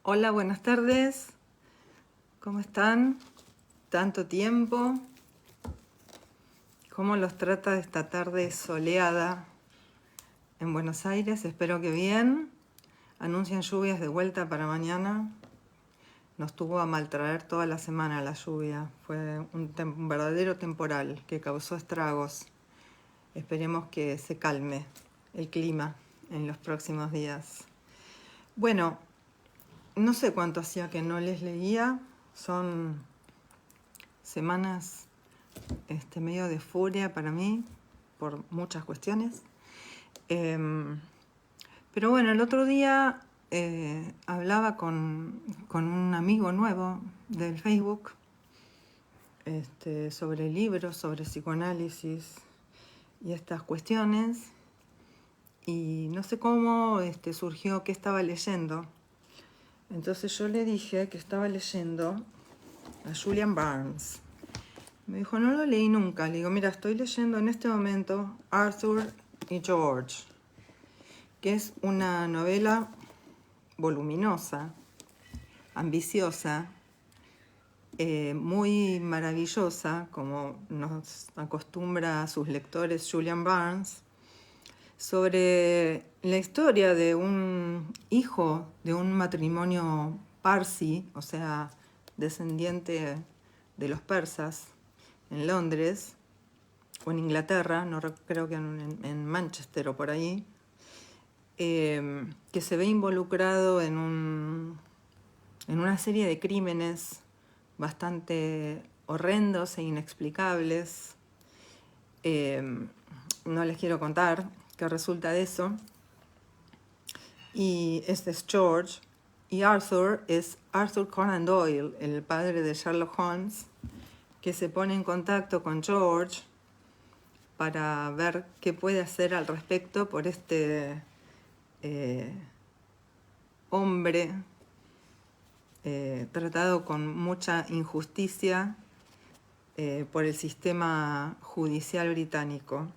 Hola, buenas tardes. ¿Cómo están? Tanto tiempo. ¿Cómo los trata esta tarde soleada en Buenos Aires? Espero que bien. Anuncian lluvias de vuelta para mañana. Nos tuvo a maltraer toda la semana la lluvia. Fue un verdadero temporal que causó estragos. Esperemos que se calme el clima en los próximos días. Bueno, no sé cuánto hacía que no les leía. Son semanas medio de furia para mí, por muchas cuestiones. Pero bueno, el otro día hablaba con un amigo nuevo del Facebook sobre libros, sobre psicoanálisis y estas cuestiones. Y no sé cómo surgió que estaba leyendo. Entonces yo le dije que estaba leyendo a Julian Barnes. Me dijo, no lo leí nunca. Le digo, mira, estoy leyendo en este momento Arthur y George, que es una novela voluminosa, ambiciosa, muy maravillosa, como nos acostumbra a sus lectores Julian Barnes, sobre la historia de un hijo de un matrimonio parsi, o sea, descendiente de los persas, en Londres, o en Inglaterra, no creo que en Manchester o por ahí, que se ve involucrado en una serie de crímenes bastante horrendos e inexplicables. No les quiero contar qué resulta de eso. Y este es George. Y Arthur es Arthur Conan Doyle, el padre de Sherlock Holmes, que se pone en contacto con George para ver qué puede hacer al respecto por este hombre tratado con mucha injusticia por el sistema judicial británico.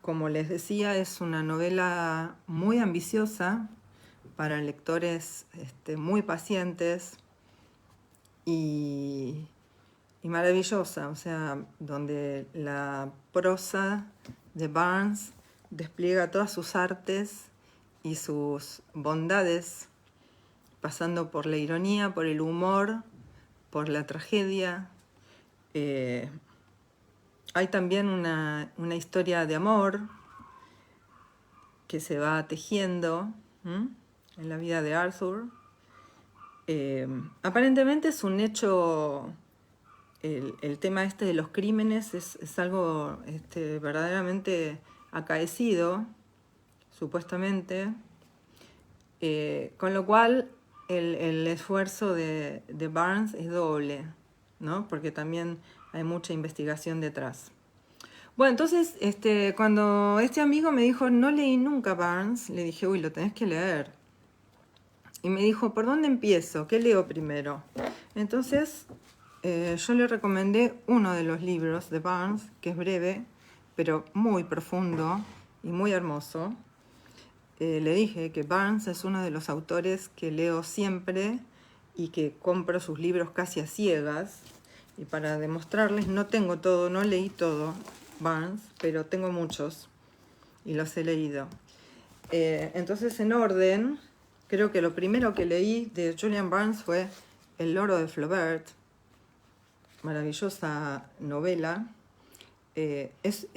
Como les decía, es una novela muy ambiciosa para lectores muy pacientes y maravillosa, o sea, donde la prosa de Barnes despliega todas sus artes y sus bondades, pasando por la ironía, por el humor, por la tragedia. Hay también una historia de amor que se va tejiendo en la vida de Arthur. Aparentemente es un hecho, el tema de los crímenes es algo verdaderamente acaecido, supuestamente, con lo cual el esfuerzo de Barnes es doble, ¿no? Porque también hay mucha investigación detrás. Bueno, entonces cuando este amigo me dijo, no leí nunca Barnes, le dije, uy, lo tenés que leer. Y me dijo, ¿por dónde empiezo? ¿Qué leo primero? Entonces yo le recomendé uno de los libros de Barnes, que es breve, pero muy profundo y muy hermoso. Le dije que Barnes es uno de los autores que leo siempre y que compro sus libros casi a ciegas. Y para demostrarles, no tengo todo, no leí todo Barnes, pero tengo muchos y los he leído. Entonces, en orden, creo que lo primero que leí de Julian Barnes fue El loro de Flaubert, maravillosa novela.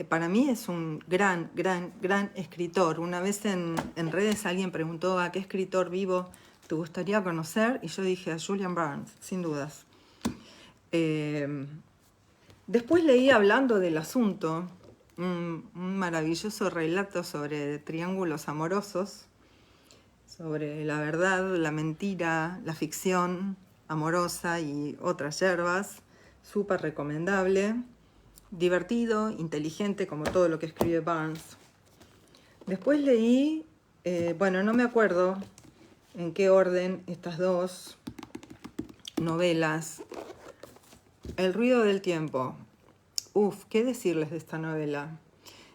Para mí es un gran escritor. Una vez en redes alguien preguntó a qué escritor vivo te gustaría conocer, y yo dije a Julian Barnes, sin dudas. Después leí, hablando del asunto, un maravilloso relato sobre triángulos amorosos, sobre la verdad, la mentira, la ficción amorosa y otras yerbas. Súper recomendable. Divertido, inteligente, como todo lo que escribe Barnes. Después leí, bueno, no me acuerdo en qué orden, estas dos novelas. El ruido del tiempo. Uf, ¿qué decirles de esta novela?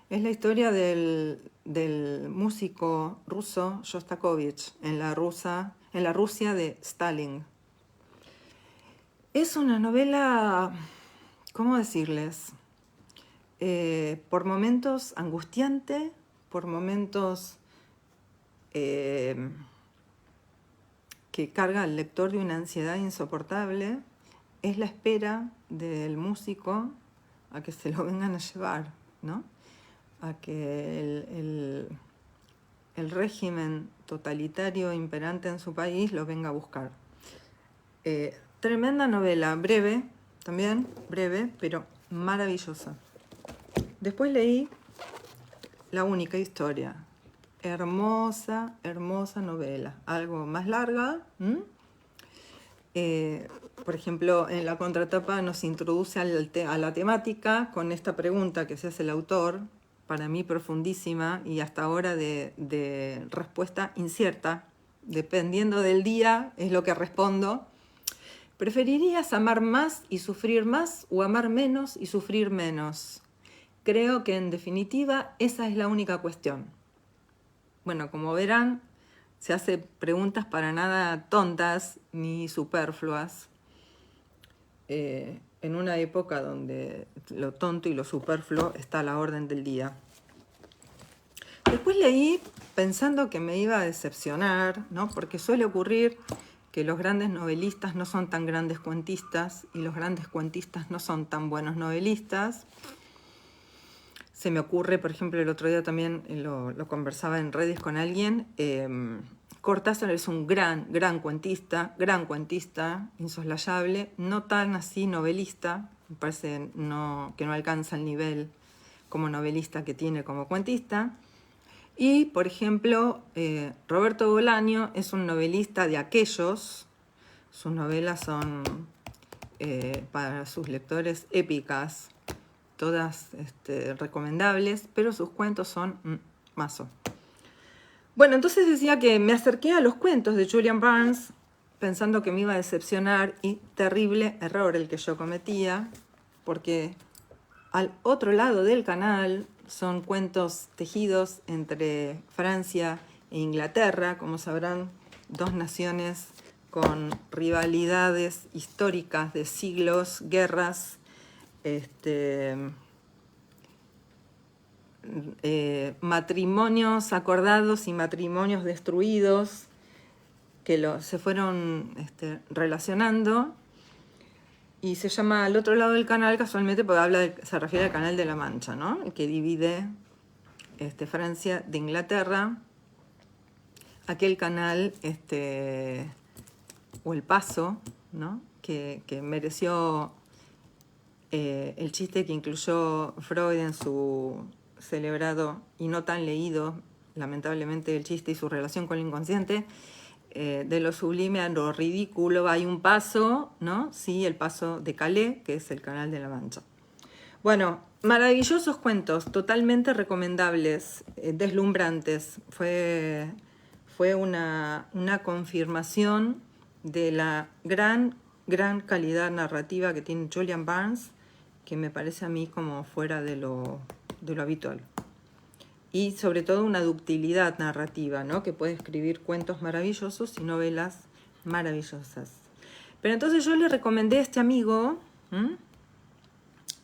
Es la historia del del músico ruso Shostakovich en la Rusia de Stalin. Es una novela, ¿cómo decirles? Por momentos angustiante, por momentos que carga al lector de una ansiedad insoportable. Es la espera del músico a que se lo vengan a llevar, ¿no? A que el régimen totalitario imperante en su país lo venga a buscar. Tremenda novela, breve, también breve, pero maravillosa. Después leí La única historia. Hermosa, hermosa novela. Algo más larga. Por ejemplo, en la contratapa nos introduce a la temática con esta pregunta que se hace el autor, para mí profundísima y hasta ahora de respuesta incierta. Dependiendo del día es lo que respondo. ¿Preferirías amar más y sufrir más o amar menos y sufrir menos? Creo que en definitiva esa es la única cuestión. Bueno, como verán, se hace preguntas para nada tontas ni superfluas. En una época donde lo tonto y lo superfluo está a la orden del día. Después leí pensando que me iba a decepcionar, ¿no? Porque suele ocurrir que los grandes novelistas no son tan grandes cuentistas y los grandes cuentistas no son tan buenos novelistas. Se me ocurre, por ejemplo, el otro día también lo conversaba en redes con alguien, Cortázar es un gran cuentista, insoslayable, no tan así novelista, me parece que no alcanza el nivel como novelista que tiene como cuentista. Y, por ejemplo, Roberto Bolaño es un novelista de aquellos, sus novelas son para sus lectores épicas, todas recomendables, pero sus cuentos son mazo. Bueno, entonces decía que me acerqué a los cuentos de Julian Barnes pensando que me iba a decepcionar y terrible error el que yo cometía, porque al otro lado del canal son cuentos tejidos entre Francia e Inglaterra, como sabrán, dos naciones con rivalidades históricas de siglos, guerras, matrimonios acordados y matrimonios destruidos que se fueron relacionando, y se llama Al otro lado del canal casualmente porque se refiere al Canal de la Mancha, ¿no? El que divide Francia de Inglaterra, aquel canal o el paso, ¿no? que mereció el chiste que incluyó Freud en su celebrado y no tan leído, lamentablemente, el chiste y su relación con el inconsciente, de lo sublime a lo ridículo hay un paso, ¿no? Sí, el paso de Calais, que es el Canal de la Mancha. Bueno, maravillosos cuentos, totalmente recomendables, deslumbrantes. Fue una confirmación de la gran calidad narrativa que tiene Julian Barnes, que me parece a mí como fuera de lo habitual. Y sobre todo una ductilidad narrativa, ¿no? Que puede escribir cuentos maravillosos y novelas maravillosas. Pero entonces yo le recomendé a este amigo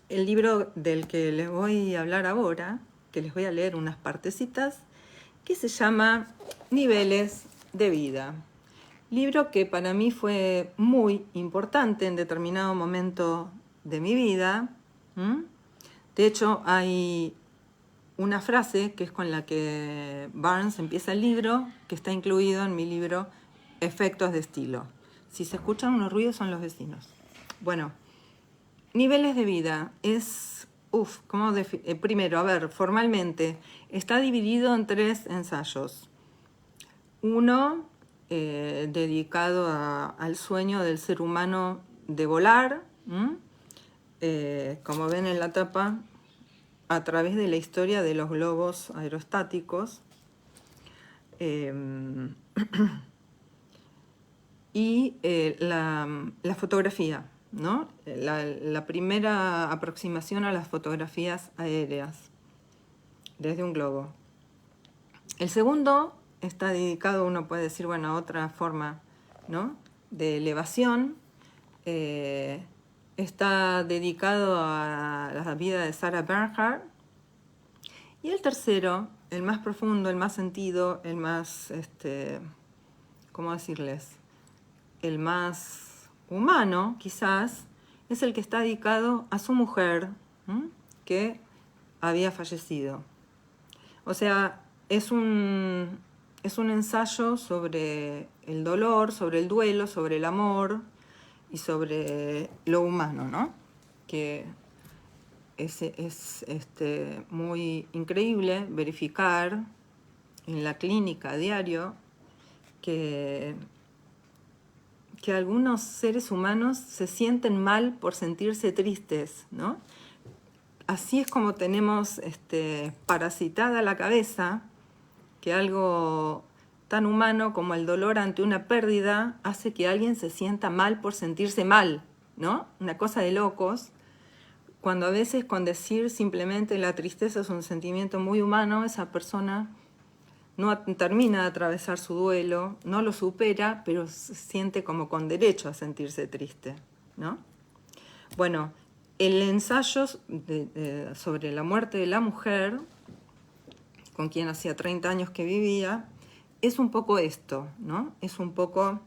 el libro del que les voy a hablar ahora, que les voy a leer unas partecitas, que se llama Niveles de vida. Libro que para mí fue muy importante en determinado momento de mi vida. De hecho, hay una frase que es con la que Barnes empieza el libro, que está incluido en mi libro Efectos de estilo. Si se escuchan unos ruidos son los vecinos. Bueno, niveles de vida es... primero, a ver, formalmente, está dividido en 3 ensayos. Uno dedicado al sueño del ser humano de volar, como ven en la tapa, a través de la historia de los globos aerostáticos. Y la fotografía, ¿no? La primera aproximación a las fotografías aéreas desde un globo. El segundo está dedicado, uno puede decir, bueno, a otra forma, ¿no?, de elevación. Está dedicado a la vida de Sarah Bernhardt. Y el tercero, el más profundo, el más sentido, el más, ¿cómo decirles?, el más humano, quizás, es el que está dedicado a su mujer, que había fallecido. O sea, es un ensayo sobre el dolor, sobre el duelo, sobre el amor y sobre lo humano, ¿no? Que es muy increíble verificar en la clínica a diario que algunos seres humanos se sienten mal por sentirse tristes, ¿no? Así es como tenemos parasitada la cabeza, que algo tan humano como el dolor ante una pérdida hace que alguien se sienta mal por sentirse mal, ¿no? Una cosa de locos, cuando a veces con decir simplemente la tristeza es un sentimiento muy humano, esa persona no termina de atravesar su duelo, no lo supera, pero se siente como con derecho a sentirse triste, ¿no? Bueno, el ensayo sobre la muerte de la mujer, con quien hacía 30 años que vivía, es un poco esto, ¿no? Es un poco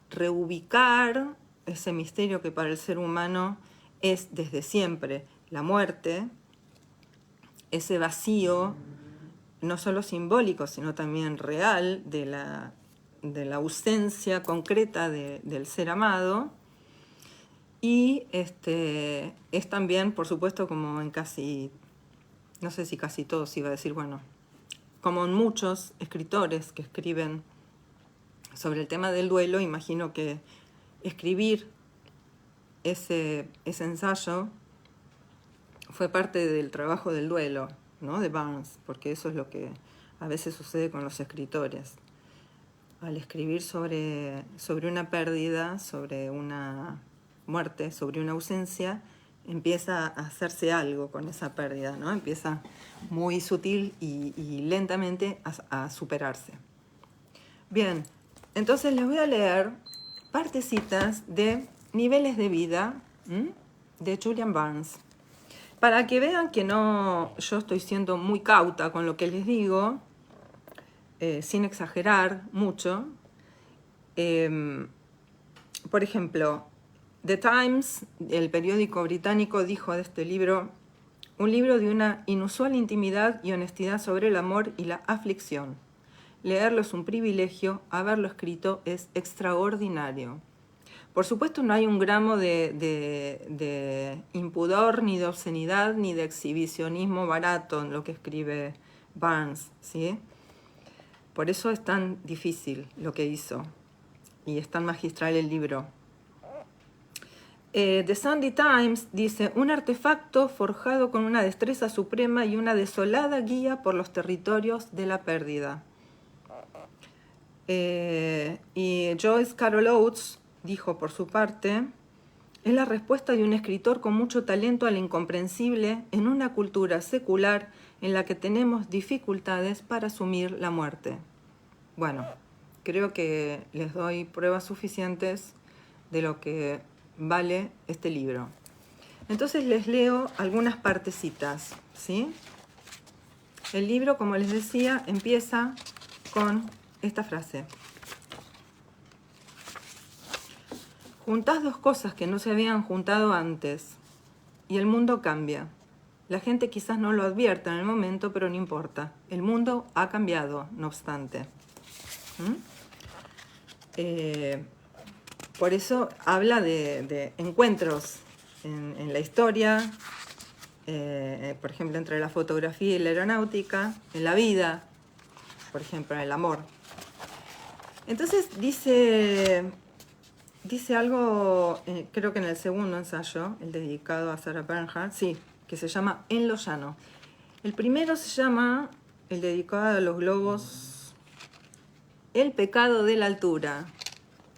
reubicar ese misterio que para el ser humano es desde siempre la muerte, ese vacío no solo simbólico, sino también real de la ausencia concreta del ser amado. Y es también, por supuesto, como en casi, no sé si casi todos iba a decir, bueno, como en muchos escritores que escriben sobre el tema del duelo, imagino que escribir ese ensayo fue parte del trabajo del duelo, ¿no?, de Barnes, porque eso es lo que a veces sucede con los escritores. Al escribir sobre una pérdida, sobre una muerte, sobre una ausencia, empieza a hacerse algo con esa pérdida, ¿no? Empieza muy sutil y lentamente a superarse. Bien, entonces les voy a leer partecitas de Niveles de vida, de Julian Barnes, para que vean que no, yo estoy siendo muy cauta con lo que les digo, sin exagerar mucho. Por ejemplo, The Times, el periódico británico, dijo de este libro: un libro de una inusual intimidad y honestidad sobre el amor y la aflicción. Leerlo es un privilegio, haberlo escrito es extraordinario. Por supuesto, no hay un gramo de impudor, ni de obscenidad, ni de exhibicionismo barato en lo que escribe Barnes, ¿sí? Por eso es tan difícil lo que hizo y es tan magistral el libro. The Sunday Times dice: un artefacto forjado con una destreza suprema y una desolada guía por los territorios de la pérdida. Y Joyce Carol Oates dijo, por su parte: es la respuesta de un escritor con mucho talento a lo incomprensible en una cultura secular en la que tenemos dificultades para asumir la muerte. Bueno, creo que les doy pruebas suficientes de lo que vale este libro. Entonces les leo algunas partecitas, ¿sí? El libro, como les decía, empieza con esta frase: juntás dos cosas que no se habían juntado antes y el mundo cambia. La gente quizás no lo advierta en el momento, pero no importa. El mundo ha cambiado, no obstante. Por eso habla de encuentros en la historia, por ejemplo, entre la fotografía y la aeronáutica, en la vida, por ejemplo, en el amor. Entonces dice algo, creo que en el segundo ensayo, el dedicado a Sarah Bernhardt, sí, que se llama En lo llano. El primero se llama, el dedicado a los globos, El pecado de la altura.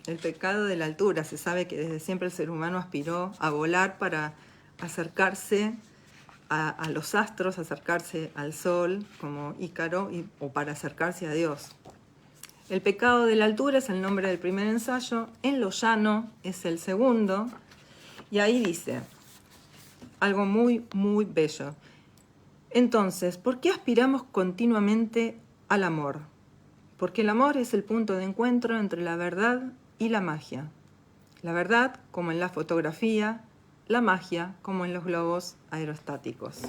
El pecado de la altura. Se sabe que desde siempre el ser humano aspiró a volar para acercarse a los astros, acercarse al sol como Ícaro o para acercarse a Dios. El pecado de la altura es el nombre del primer ensayo, En lo llano es el segundo, y ahí dice algo muy, muy bello. Entonces, ¿por qué aspiramos continuamente al amor? Porque el amor es el punto de encuentro entre la verdad y la magia. La verdad, como en la fotografía, la magia, como en los globos aerostáticos.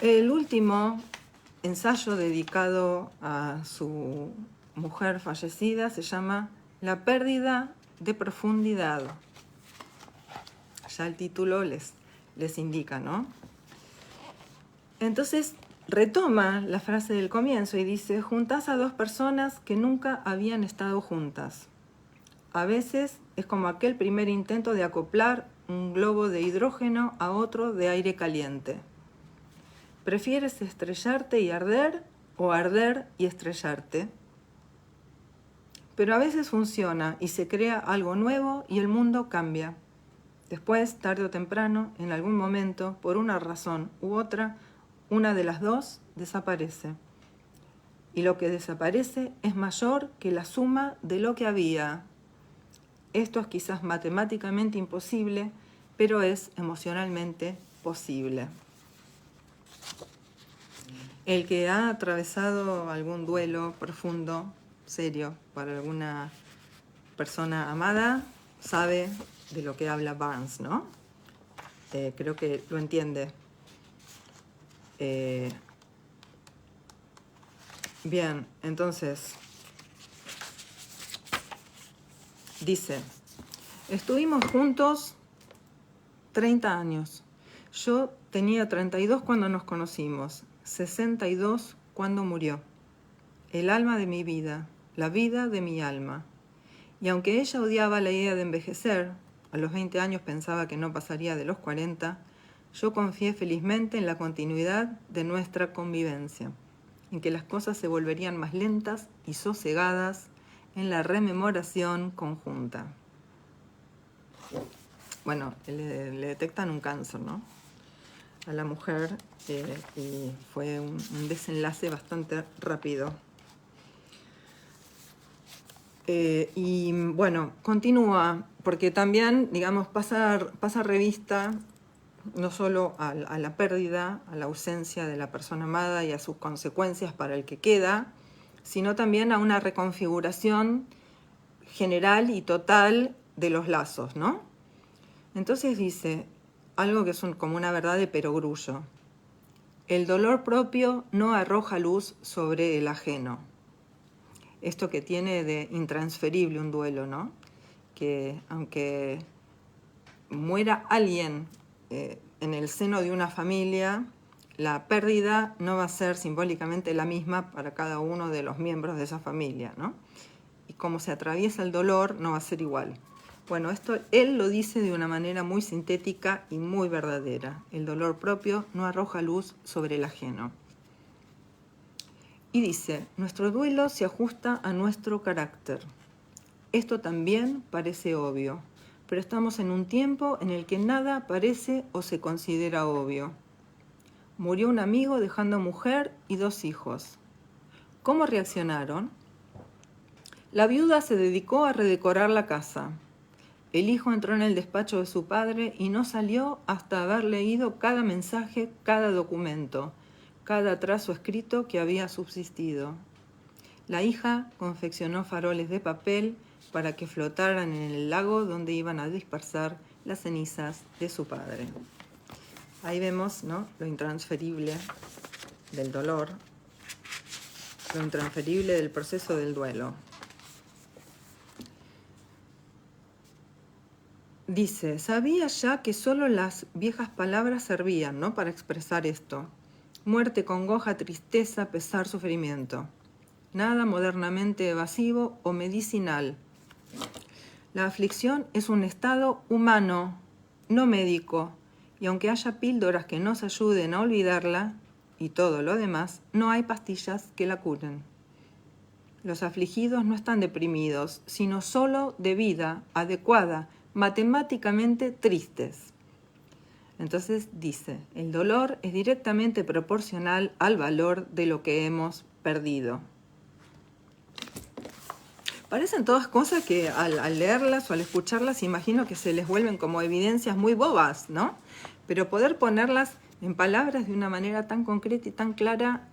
El último ensayo dedicado a su mujer fallecida se llama La pérdida de profundidad. Ya el título les indica, ¿no? Entonces retoma la frase del comienzo y dice: juntás a dos personas que nunca habían estado juntas. A veces es como aquel primer intento de acoplar un globo de hidrógeno a otro de aire caliente. ¿Prefieres estrellarte y arder o arder y estrellarte? Pero a veces funciona y se crea algo nuevo y el mundo cambia. Después, tarde o temprano, en algún momento, por una razón u otra, una de las dos desaparece. Y lo que desaparece es mayor que la suma de lo que había. Esto es quizás matemáticamente imposible, pero es emocionalmente posible. El que ha atravesado algún duelo profundo, serio, para alguna persona amada, sabe de lo que habla Barnes, ¿no? Creo que lo entiende. Bien, entonces, dice, estuvimos juntos 30 años. Yo tenía 32 cuando nos conocimos, 62 cuando murió. El alma de mi vida, la vida de mi alma. Y aunque ella odiaba la idea de envejecer, a los 20 años pensaba que no pasaría de los 40, yo confié felizmente en la continuidad de nuestra convivencia, en que las cosas se volverían más lentas y sosegadas en la rememoración conjunta. Bueno, le detectan un cáncer, ¿no?, a la mujer, y fue un desenlace bastante rápido. Y bueno, continúa, porque también, digamos, pasa revista no solo a la pérdida, a la ausencia de la persona amada y a sus consecuencias para el que queda, sino también a una reconfiguración general y total de los lazos, ¿no? Entonces dice algo que es como una verdad de perogrullo. El dolor propio no arroja luz sobre el ajeno. Esto que tiene de intransferible un duelo, ¿no? Que aunque muera alguien en el seno de una familia, la pérdida no va a ser simbólicamente la misma para cada uno de los miembros de esa familia, ¿no? Y como se atraviesa el dolor, no va a ser igual. Bueno, esto él lo dice de una manera muy sintética y muy verdadera. El dolor propio no arroja luz sobre el ajeno. Y dice, nuestro duelo se ajusta a nuestro carácter. Esto también parece obvio, pero estamos en un tiempo en el que nada parece o se considera obvio. Murió un amigo dejando mujer y 2 hijos. ¿Cómo reaccionaron? La viuda se dedicó a redecorar la casa. El hijo entró en el despacho de su padre y no salió hasta haber leído cada mensaje, cada documento, cada trazo escrito que había subsistido. La hija confeccionó faroles de papel para que flotaran en el lago donde iban a dispersar las cenizas de su padre. Ahí vemos, ¿no?, lo intransferible del dolor, lo intransferible del proceso del duelo. Dice, sabía ya que solo las viejas palabras servían, ¿no?, para expresar esto. Muerte, congoja, tristeza, pesar, sufrimiento. Nada modernamente evasivo o medicinal. La aflicción es un estado humano, no médico, y aunque haya píldoras que nos ayuden a olvidarla y todo lo demás, no hay pastillas que la curen. Los afligidos no están deprimidos, sino solo de vida adecuada, matemáticamente tristes. Entonces dice, el dolor es directamente proporcional al valor de lo que hemos perdido. Parecen todas cosas que al leerlas o al escucharlas imagino que se les vuelven como evidencias muy bobas, ¿no? Pero poder ponerlas en palabras de una manera tan concreta y tan clara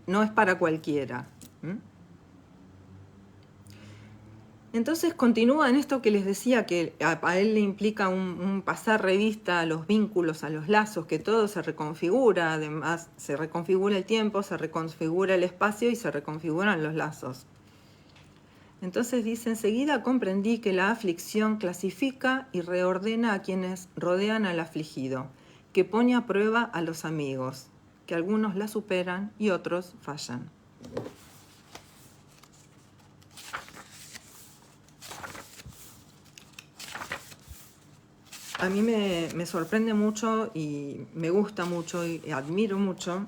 no es para cualquiera. Entonces continúa en esto que les decía, que a él le implica un pasar revista a los vínculos, a los lazos, que todo se reconfigura, además se reconfigura el tiempo, se reconfigura el espacio y se reconfiguran los lazos. Entonces dice, enseguida comprendí que la aflicción clasifica y reordena a quienes rodean al afligido, que pone a prueba a los amigos, que algunos la superan y otros fallan. A mí me sorprende mucho y me gusta mucho y admiro mucho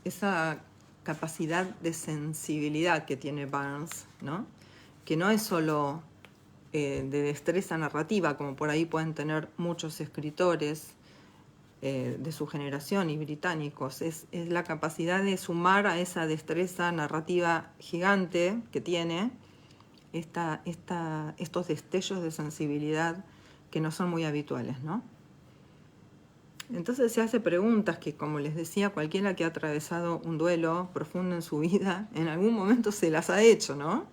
esa capacidad de sensibilidad que tiene Barnes, ¿no? Que no es solo de destreza narrativa, como por ahí pueden tener muchos escritores de su generación y británicos, es la capacidad de sumar a esa destreza narrativa gigante que tiene estos destellos de sensibilidad que no son muy habituales, ¿no? Entonces se hace preguntas que, como les decía, cualquiera que ha atravesado un duelo profundo en su vida, en algún momento se las ha hecho, ¿no?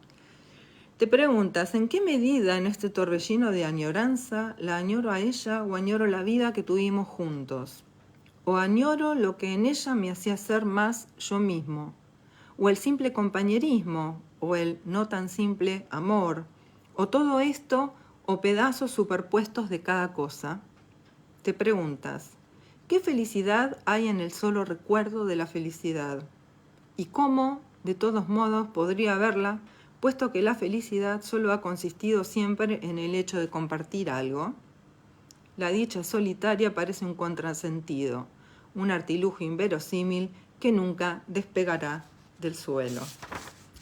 Te preguntas, ¿en qué medida en este torbellino de añoranza la añoro a ella o añoro la vida que tuvimos juntos? ¿O añoro lo que en ella me hacía ser más yo mismo? ¿O el simple compañerismo? ¿O el no tan simple amor? ¿O todo esto o pedazos superpuestos de cada cosa? Te preguntas, ¿qué felicidad hay en el solo recuerdo de la felicidad? ¿Y cómo, de todos modos, podría haberla, puesto que la felicidad solo ha consistido siempre en el hecho de compartir algo? La dicha solitaria parece un contrasentido, un artilugio inverosímil que nunca despegará del suelo,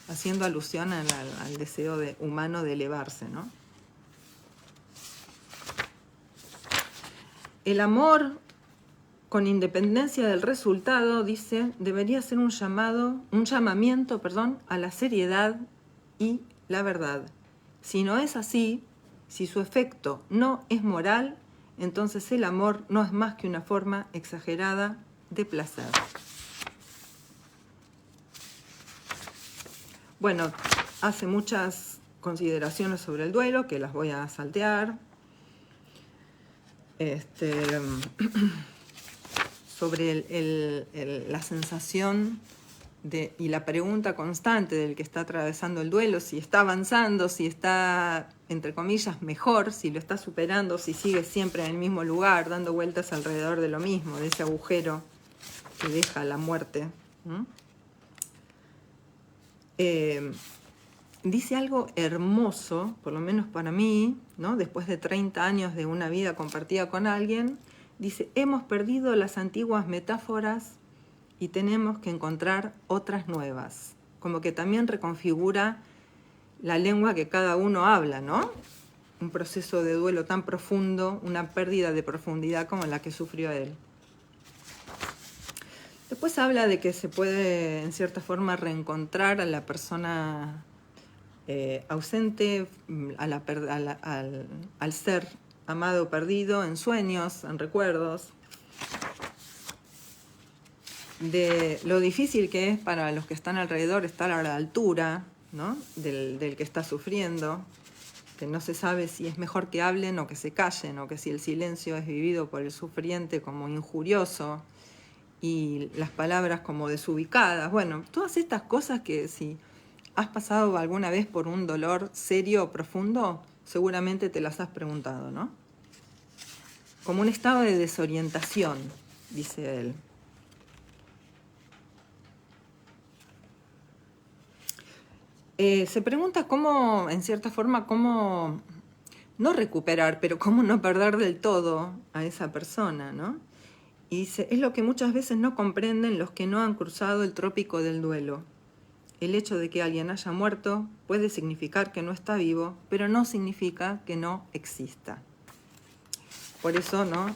haciendo alusión al deseo humano de elevarse, ¿no? El amor, con independencia del resultado, dice, debería ser un llamamiento, a la seriedad y la verdad. Si no es así, si su efecto no es moral, entonces el amor no es más que una forma exagerada de placer. Bueno, hace muchas consideraciones sobre el duelo, que las voy a saltear. Sobre la sensación y la pregunta constante del que está atravesando el duelo, si está avanzando, si está, entre comillas, mejor, si lo está superando, si sigue siempre en el mismo lugar, dando vueltas alrededor de lo mismo, de ese agujero que deja la muerte. Dice algo hermoso, por lo menos para mí, ¿no? Después de 30 años de una vida compartida con alguien, dice, hemos perdido las antiguas metáforas y tenemos que encontrar otras nuevas. Como que también reconfigura la lengua que cada uno habla, ¿no? Un proceso de duelo tan profundo, una pérdida de profundidad como la que sufrió él. Después habla de que se puede, en cierta forma, reencontrar a la persona ausente, al ser amado perdido en sueños, en recuerdos, de lo difícil que es para los que están alrededor estar a la altura, ¿no? del que está sufriendo, que no se sabe si es mejor que hablen o que se callen, o que si el silencio es vivido por el sufriente como injurioso y las palabras como desubicadas. Bueno, todas estas cosas que si has pasado alguna vez por un dolor serio o profundo, seguramente te las has preguntado, ¿no? Como un estado de desorientación, dice él. Se pregunta cómo, en cierta forma, cómo no recuperar, pero cómo no perder del todo a esa persona, ¿no? Y dice, es lo que muchas veces no comprenden los que no han cruzado el trópico del duelo. el hecho de que alguien haya muerto puede significar que no está vivo, pero no significa que no exista. Por eso, ¿no?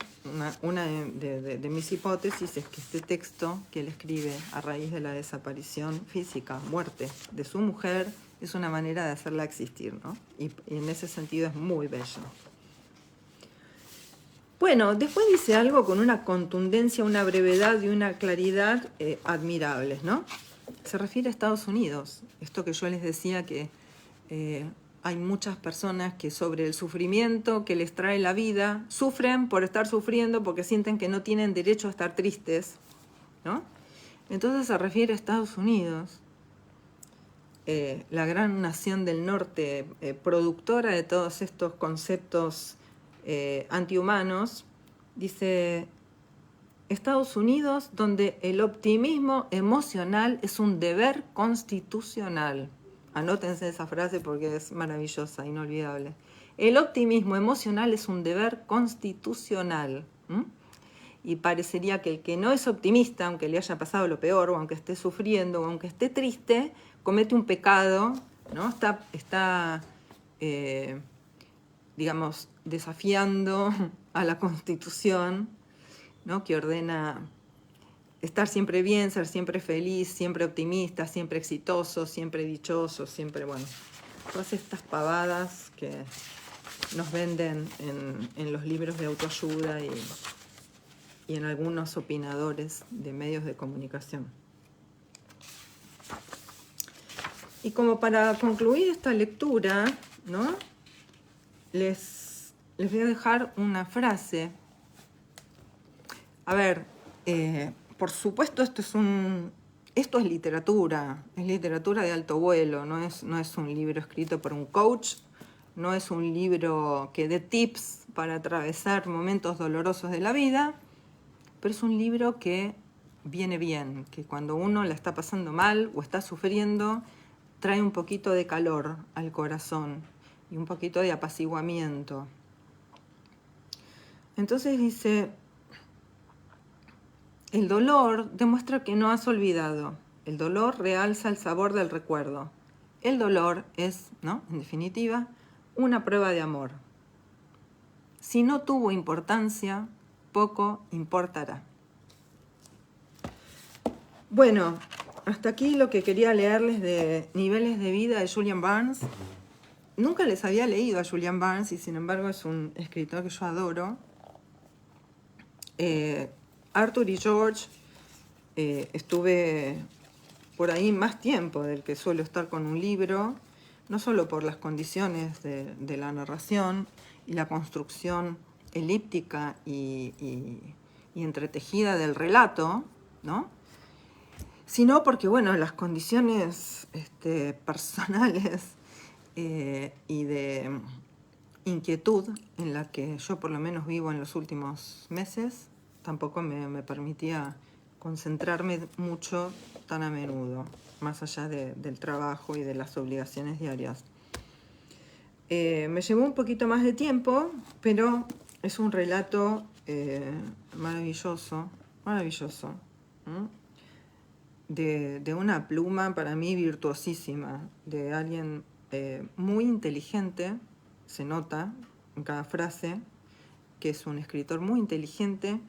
Una de mis hipótesis es que este texto que él escribe a raíz de la desaparición física, muerte de su mujer, es una manera de hacerla existir, ¿no? Y en ese sentido es muy bello. Bueno, después dice algo con una contundencia, una brevedad y una claridad admirables, ¿no? Se refiere a Estados Unidos. Esto que yo les decía que hay muchas personas que sobre el sufrimiento que les trae la vida, sufren por estar sufriendo porque sienten que no tienen derecho a estar tristes, ¿no? Entonces se refiere a Estados Unidos, la gran nación del norte, productora de todos estos conceptos antihumanos. Dice, Estados Unidos, donde el optimismo emocional es un deber constitucional. Anótense esa frase porque es maravillosa, inolvidable. El optimismo emocional es un deber constitucional. Y parecería que el que no es optimista, aunque le haya pasado lo peor, o aunque esté sufriendo, o aunque esté triste, comete un pecado, ¿no? Está digamos, desafiando a la Constitución, ¿no? Que ordena estar siempre bien, ser siempre feliz, siempre optimista, siempre exitoso, siempre dichoso, siempre, bueno, todas estas pavadas que nos venden en los libros de autoayuda y en algunos opinadores de medios de comunicación. Y como para concluir esta lectura, ¿no? Les voy a dejar una frase. A ver, por supuesto esto es literatura de alto vuelo, no es un libro escrito por un coach, no es un libro que dé tips para atravesar momentos dolorosos de la vida, pero es un libro que viene bien, que cuando uno la está pasando mal o está sufriendo, trae un poquito de calor al corazón y un poquito de apaciguamiento. Entonces dice, el dolor demuestra que no has olvidado. El dolor realza el sabor del recuerdo. El dolor es, ¿no? En definitiva, una prueba de amor. Si no tuvo importancia, poco importará. Bueno, hasta aquí lo que quería leerles de Niveles de vida de Julian Barnes. Nunca les había leído a Julian Barnes y sin embargo es un escritor que yo adoro. Arthur y George, estuve por ahí más tiempo del que suelo estar con un libro, no solo por las condiciones de la narración y la construcción elíptica y entretejida del relato, ¿no? Sino porque, bueno, las condiciones personales y de inquietud en la que yo por lo menos vivo en los últimos meses, tampoco me permitía concentrarme mucho tan a menudo, más allá del trabajo y de las obligaciones diarias. Me llevó un poquito más de tiempo, pero es un relato maravilloso, de una pluma para mí virtuosísima, de alguien muy inteligente, se nota en cada frase, que es un escritor muy inteligente,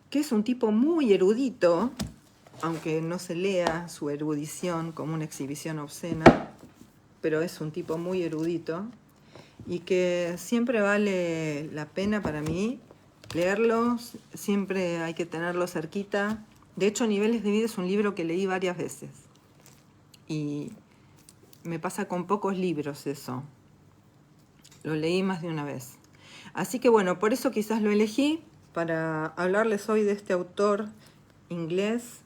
que es un tipo muy erudito, aunque no se lea su erudición como una exhibición obscena, pero es un tipo muy erudito y que siempre vale la pena para mí leerlo, siempre hay que tenerlo cerquita. De hecho, Niveles de vida es un libro que leí varias veces y me pasa con pocos libros eso. Lo leí más de una vez. Así que bueno, por eso quizás lo elegí para hablarles hoy de este autor inglés,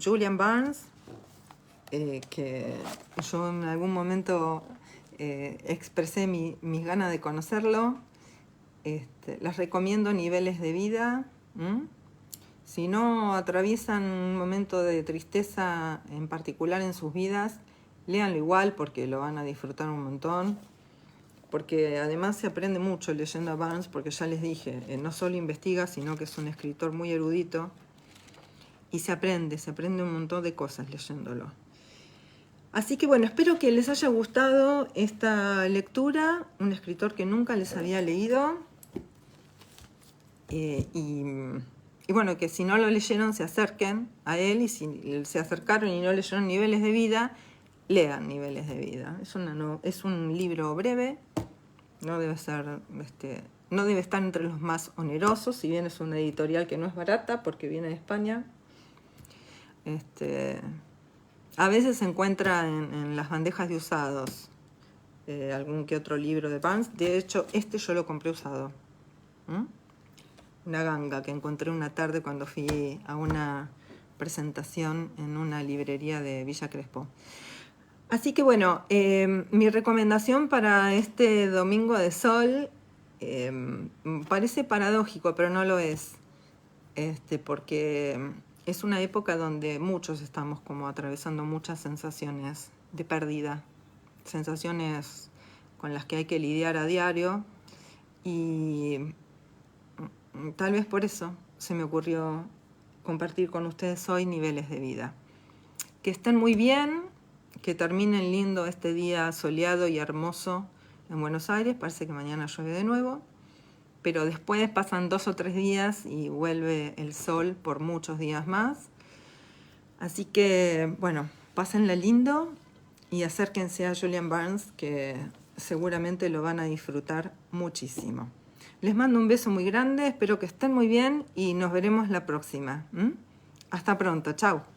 Julian Barnes, que yo en algún momento expresé mis ganas de conocerlo. Les recomiendo Niveles de vida. Si no atraviesan un momento de tristeza en particular en sus vidas, léanlo igual porque lo van a disfrutar un montón. Porque además se aprende mucho leyendo a Barnes, porque ya les dije, no solo investiga, sino que es un escritor muy erudito. y se aprende un montón de cosas leyéndolo. Así que bueno, espero que les haya gustado esta lectura, un escritor que nunca les había leído, y bueno, que si no lo leyeron se acerquen a él, y si se acercaron y no leyeron Niveles de Vida, lean Niveles de Vida. Es un libro breve, no debe ser, no debe estar entre los más onerosos, si bien es una editorial que no es barata porque viene de España. A veces se encuentra en las bandejas de usados algún que otro libro de Barnes. De hecho, yo lo compré usado. Una ganga que encontré una tarde cuando fui a una presentación en una librería de Villa Crespo. Así que bueno, mi recomendación para este domingo de sol parece paradójico, pero no lo es, porque es una época donde muchos estamos como atravesando muchas sensaciones de pérdida, sensaciones con las que hay que lidiar a diario, y tal vez por eso se me ocurrió compartir con ustedes hoy Niveles de Vida. Que estén muy bien, que terminen lindo este día soleado y hermoso en Buenos Aires. Parece que mañana llueve de nuevo, pero después pasan 2 o 3 días y vuelve el sol por muchos días más. Así que, bueno, pásenla lindo y acérquense a Julian Barnes, que seguramente lo van a disfrutar muchísimo. Les mando un beso muy grande, espero que estén muy bien y nos veremos la próxima. Hasta pronto, chao.